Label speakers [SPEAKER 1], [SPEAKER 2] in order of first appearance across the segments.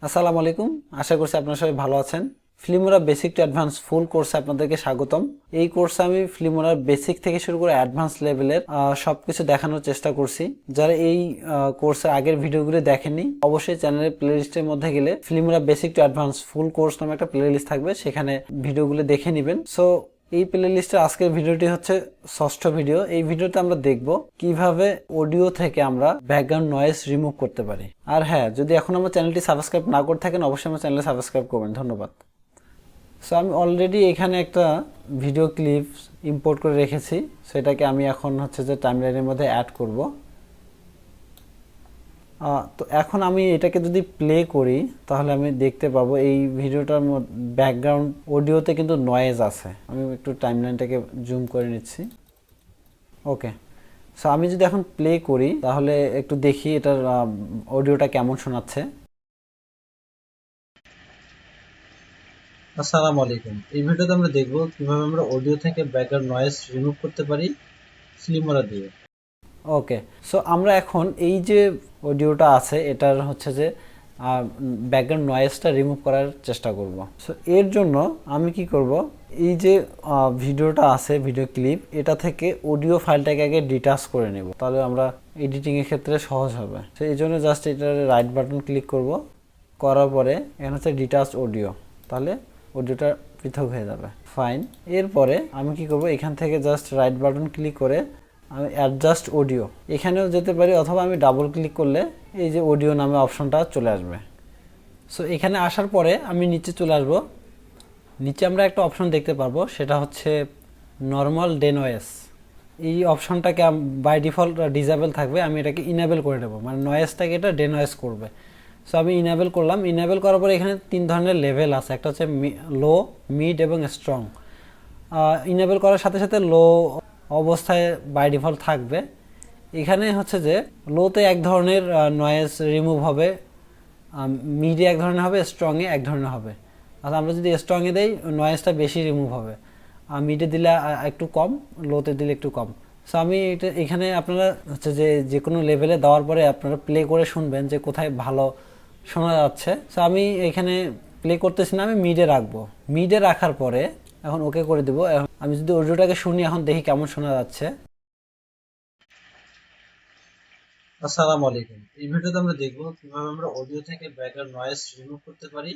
[SPEAKER 1] আসসালামু আলাইকুম। আশা করছি আপনারা সবাই ভালো আছেন। ফিল্মোরা বেসিক টু অ্যাডভান্স ফুল কোর্সে আপনাদেরকে স্বাগতম। এই কোর্সে আমি ফিল্মোরার বেসিক থেকে শুরু করে অ্যাডভান্স লেভেলের সবকিছু দেখানোর চেষ্টা করছি। যারা এই কোর্সের আগের ভিডিওগুলো দেখেননি, অবশ্যই চ্যানেলের প্লেলিস্টের মধ্যে গেলে Filmora basic to advance full course নামে একটা প্লেলিস্ট থাকবে, সেখানে ভিডিওগুলো দেখে নেবেন। সো এই প্লেলিস্টের আজকের ভিডিওটি হচ্ছে ষষ্ঠ ভিডিও। এই ভিডিওতে আমরা দেখব কিভাবে অডিও থেকে আমরা ব্যাকগ্রাউন্ড নয়েজ রিমুভ করতে পারি। আর হ্যাঁ, যদি এখন আমার চ্যানেলটি সাবস্ক্রাইব না করে থাকেন, অবশ্যই আমার চ্যানেলে সাবস্ক্রাইব করবেন। ধন্যবাদ। সো আমি অলরেডি এখানে একটা ভিডিও ক্লিপ ইম্পোর্ট করে রেখেছি, সেটাকে আমি এখন হচ্ছে যে টাইমলাইনের মধ্যে অ্যাড করব। তো এখন আমি এটাকে যদি প্লে করি তাহলে আমি দেখতে পাবো এই ভিডিওটার ব্যাকগ্রাউন্ড অডিওতে কিন্তু নয়েজ আছে। আমি একটু টাইমলাইনটাকে জুম করে নিচ্ছি। ওকে, সো আমি যদি এখন প্লে করি তাহলে একটু দেখি এটার অডিওটা কেমন শোনাচ্ছে। আসসালামু আলাইকুম। এই ভিডিওতে আমরা দেখব কিভাবে আমরা অডিও থেকে ব্যাকগ্রাউন্ড নয়েজ রিমুভ করতে পারি ফিল্মোরা দিয়ে। ওকে, সো আমরা এখন এই যে অডিওটা আছে এটার হচ্ছে যে ব্যাকগ্রাউন্ড নয়েজটা রিমুভ করার চেষ্টা করব। সো এর জন্য আমি কি করব, এই যে ভিডিওটা আছে ভিডিও ক্লিপ, এটা থেকে অডিও ফাইলটাকে আগে ডিটাচ করে নেব, তাহলে আমরা এডিটিংয়ের ক্ষেত্রে সহজ হবে। সো এই জন্য জাস্ট এটার রাইট বাটন ক্লিক করব, করার পরে এখানে হচ্ছে ডিটাচ অডিও, তাহলে অডিওটা পৃথক হয়ে যাবে। ফাইন। এরপরে আমি কি করব, এখান থেকে জাস্ট রাইট বাটন ক্লিক করে আমি অ্যাডজাস্ট অডিও এখানেও যেতে পারি, অথবা আমি ডাবল ক্লিক করলে এই যে অডিও নামে অপশনটা চলে আসবে। সো এখানে আসার পরে আমি নিচে চলে আসব। নিচে আমরা একটা অপশন দেখতে পারবো, সেটা হচ্ছে নর্মাল ডেনয়েস। এই অপশনটাকে বাই ডিফল্ট ডিসেবল থাকবে, আমি এটাকে ইনেবল করে দেবো, মানে নয়েজটাকে এটা ডেনয়েস করবে। সো আমি ইনেবল করলাম। ইনেবল করার পরে এখানে 3 ধরনের লেভেল আছে, একটা হচ্ছে লো, মিড এবং স্ট্রং। ইনেবল করার সাথে সাথে লো অবস্থায় বাই ডিফল্ট থাকবে। এখানে হচ্ছে যে লোতে এক ধরনের নয়েজ রিমুভ হবে, মিডে এক ধরনের হবে, স্ট্রংয়ে এক ধরনের হবে। আর আমরা যদি স্ট্রংয়ে দেই নয়েজটা বেশি রিমুভ হবে, আর মিডে দিলে একটু কম, লোতে দিলে একটু কম। সো আমি এটা এখানে আপনারা হচ্ছে যে কোনো লেভেলে দেওয়ার পরে আপনারা প্লে করে শুনবেন যে কোথায় ভালো শোনা যাচ্ছে। সো আমি এখানে প্লে করতেছি না, আমি মিডে রাখবো। মিডে রাখার পরে এখন ওকে করে দেবো। আমি যদি অডিওটাকে শুনি, এখন দেখি কেমন শোনা যাচ্ছে। আসসালামু আলাইকুম। এই ভিডিওতে আমরা দেখব কিভাবে আমরা অডিও থেকে ব্যাকগ্রাউন্ড নয়েজ রিমুভ করতে পারি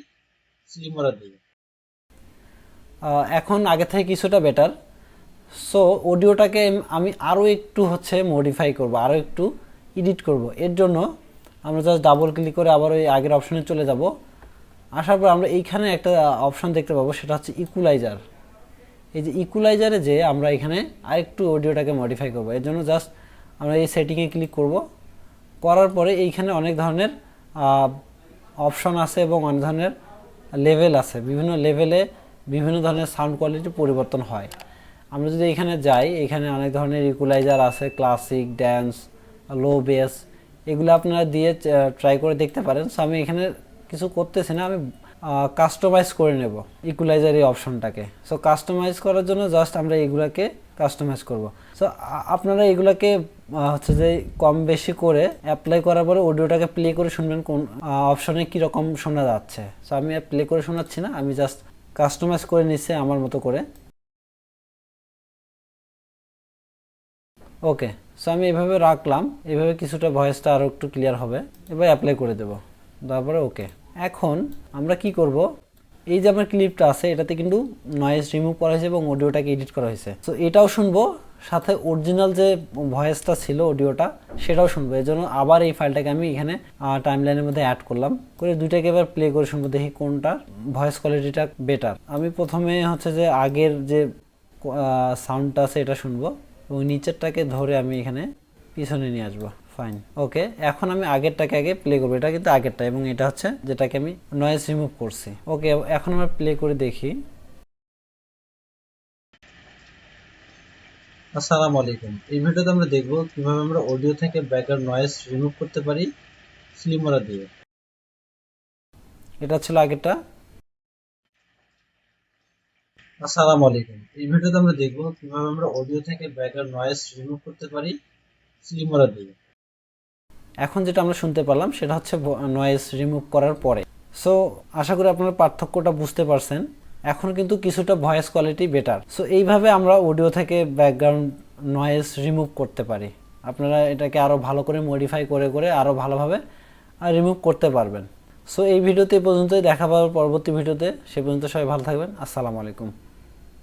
[SPEAKER 1] ফিল্মোরা দিয়ে। এখন আগে থেকে কিছুটা বেটার। সো অডিওটাকে আমি আরও একটু হচ্ছে মডিফাই করব, আরও একটু এডিট করব। এর জন্য আমরা জাস্ট ডাবল ক্লিক করে আবার ওই আগের অপশনে চলে যাব। আসার পর আমরা এইখানে একটা অপশন দেখতে পাবো, সেটা হচ্ছে ইকুয়ালাইজার। এই যে ইকুয়ালাইজারে যে আমরা এখানে আরেকটু অডিওটাকে মডিফাই করব। এর জন্য জাস্ট আমরা এই সেটিংয়ে ক্লিক করব। করার পরে এইখানে অনেক ধরনের অপশন আছে এবং অনেক ধরনের লেভেল আছে। বিভিন্ন লেভেলে বিভিন্ন ধরনের সাউন্ড কোয়ালিটি পরিবর্তন হয়। আমরা যদি এখানে যাই, এখানে অনেক ধরনের ইকুয়ালাইজার আছে, ক্লাসিক, ড্যান্স, লো বেস, এগুলো আপনারা দিয়ে ট্রাই করে দেখতে পারেন। সো আমি এখানে কিছু করতেছি না, আমি কাস্টমাইজ করে নেব ইকুয়ালাইজার এই অপশনটাকে। সো কাস্টমাইজ করার জন্য জাস্ট আমরা এগুলাকে কাস্টমাইজ করব। সো আপনারা এগুলাকে হচ্ছে যে কম বেশি করে অ্যাপ্লাই করার পরে অডিওটাকে প্লে করে শুনবেন কোন অপশনে কীরকম শোনা যাচ্ছে। সো আমি প্লে করে শোনাচ্ছি না, আমি জাস্ট কাস্টমাইজ করে নিচ্ছি আমার মতো করে। ওকে, সো আমি এভাবে রাখলাম, এভাবে কিছুটা ভয়েসটা আরও একটু ক্লিয়ার হবে। এবার অ্যাপ্লাই করে দেব, তারপরে ওকে। এখন আমরা কি করব, এই যে আমার ক্লিপটা আছে এটাতে কিন্তু নয়েজ রিমুভ করা হয়েছে এবং অডিওটাকে এডিট করা হয়েছে। সো এটাও শুনবো, সাথে অরিজিনাল যে ভয়েসটা ছিল অডিওটা সেটাও শুনবো। এই জন্য আবার এই ফাইলটাকে আমি এখানে টাইমলাইনের মধ্যে অ্যাড করলাম, করে দুইটাকে এবার প্লে করে শুনবো, দেখি কোনটা ভয়েস কোয়ালিটিটা বেটার। আমি প্রথমে হচ্ছে যে আগের যে সাউন্ডটা আছে এটা শুনবো এবং নিচেরটাকে ধরে আমি এখানে পিছনে নিয়ে আসবো। ফাইন, ওকে। এখন আমি আগেরটাকে আগে প্লে করবো, এটা কিন্তু আগেরটা এবং এটা হচ্ছে যেটাকে আমি নয়েজ রিমুভ করছি। ওকে, এখন আমরা প্লে করে দেখি। আসসালামু আলাইকুম। এই ভিডিওতে আমরা দেখব কিভাবে আমরা অডিও থেকে ব্যাকগ্রাউন্ড নয়েজ রিমুভ করতে পারি ফিল্মোরা দিয়ে। এটা ছিল আগেরটা। আসসালামু আলাইকুম। এই ভিডিওতে আমরা দেখব কিভাবে আমরা অডিও থেকে ব্যাকগ্রাউন্ড নয়েজ রিমুভ করতে পারি ফিল্মোরা দিয়ে। এখন যেটা আমরা শুনতে পারলাম সেটা হচ্ছে নয়েজ রিমুভ করার পরে। সো আশা করি আপনারা পার্থক্যটা বুঝতে পারছেন। এখন কিন্তু কিছুটা ভয়েস কোয়ালিটি বেটার। সো এইভাবে আমরা অডিও থেকে ব্যাকগ্রাউন্ড নয়েজ রিমুভ করতে পারি। আপনারা এটাকে আরও ভালো করে মডিফাই করে করে আরও ভালোভাবে রিমুভ করতে পারবেন। সো এই ভিডিওতে এই পর্যন্তই, দেখা পাবো পরবর্তী ভিডিওতে। সে পর্যন্ত সবাই ভালো থাকবেন। আসসালামু আলাইকুম।